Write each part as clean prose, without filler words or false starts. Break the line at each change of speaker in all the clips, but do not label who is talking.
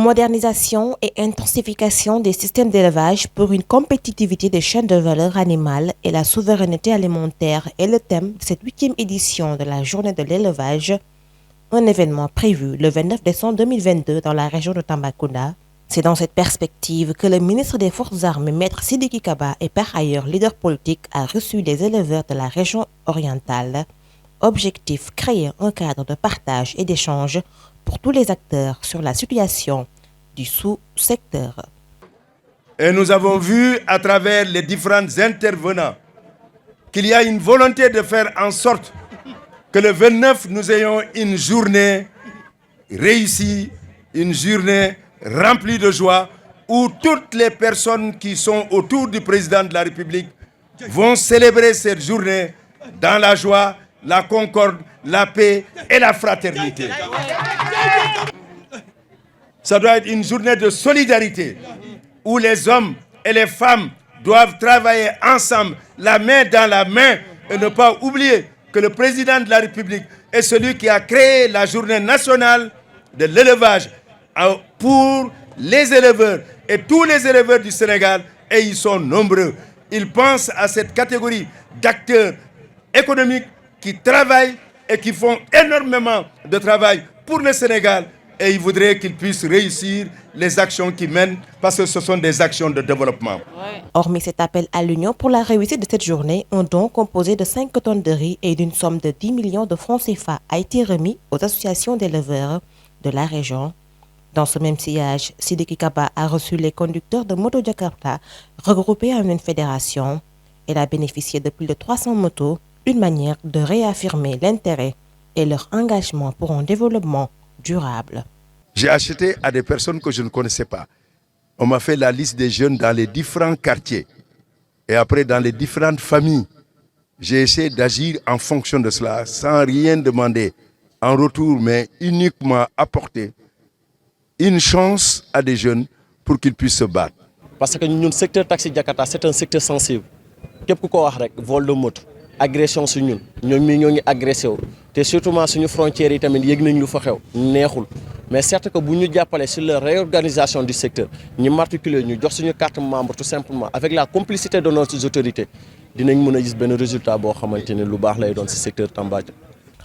Modernisation et intensification des systèmes d'élevage pour une compétitivité des chaînes de valeur animale et la souveraineté alimentaire est le thème de cette 8e édition de la Journée de l'élevage, un événement prévu le 29 décembre 2022 dans la région de Tambacounda. C'est dans cette perspective que le ministre des Forces armées, Maître Sidiki Kaba, et par ailleurs leader politique, a reçu les éleveurs de la région orientale. Objectif, créer un cadre de partage et d'échange pour tous les acteurs sur la situation du sous-secteur.
Et nous avons vu à travers les différents intervenants qu'il y a une volonté de faire en sorte que le 29, nous ayons une journée réussie, une journée remplie de joie, où toutes les personnes qui sont autour du président de la République vont célébrer cette journée dans la joie, la concorde, la paix et la fraternité. Ça doit être une journée de solidarité où les hommes et les femmes doivent travailler ensemble, la main dans la main, et ne pas oublier que le président de la République est celui qui a créé la journée nationale de l'élevage pour les éleveurs et tous les éleveurs du Sénégal, et ils sont nombreux. Ils pensent à cette catégorie d'acteurs économiques qui travaillent et qui font énormément de travail pour le Sénégal, et ils voudraient qu'ils puissent réussir les actions qu'ils mènent parce que ce sont des actions de développement.
Hormis cet appel à l'union pour la réussite de cette journée, un don composé de 5 tonnes de riz et d'une somme de 10 millions de francs CFA a été remis aux associations d'éleveurs de la région. Dans ce même sillage, Sidiki Kaba a reçu les conducteurs de Moto Jakarta regroupés en une fédération. Elle a bénéficié de plus de 300 motos, une manière de réaffirmer l'intérêt et leur engagement pour un développement durable.
J'ai acheté à des personnes que je ne connaissais pas. On m'a fait la liste des jeunes dans les différents quartiers et après dans les différentes familles. J'ai essayé d'agir en fonction de cela sans rien demander en retour, mais uniquement apporter une chance à des jeunes pour qu'ils puissent se battre.
Parce que le secteur taxi Jakarta, c'est un secteur sensible. Qu'est-ce que vous avez vol de moto, agression sur nous, nous agressé. Et surtout, sur nos frontières, mais certes que si nous appelons sur la réorganisation du secteur, nous m'articulons, nous donnons une carte membre tout simplement, avec la complicité de nos autorités, nous avons un résultat dans ce secteur Tambacounda.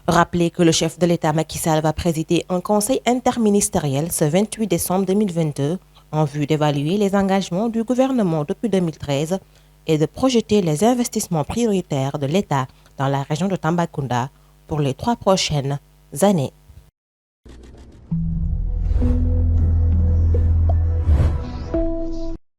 Rappelez que le chef de l'État Macky Sall va présider un conseil interministériel ce 28 décembre 2022 en vue d'évaluer les engagements du gouvernement depuis 2013 et de projeter les investissements prioritaires de l'État dans la région de Tambacounda pour les 3 prochaines années.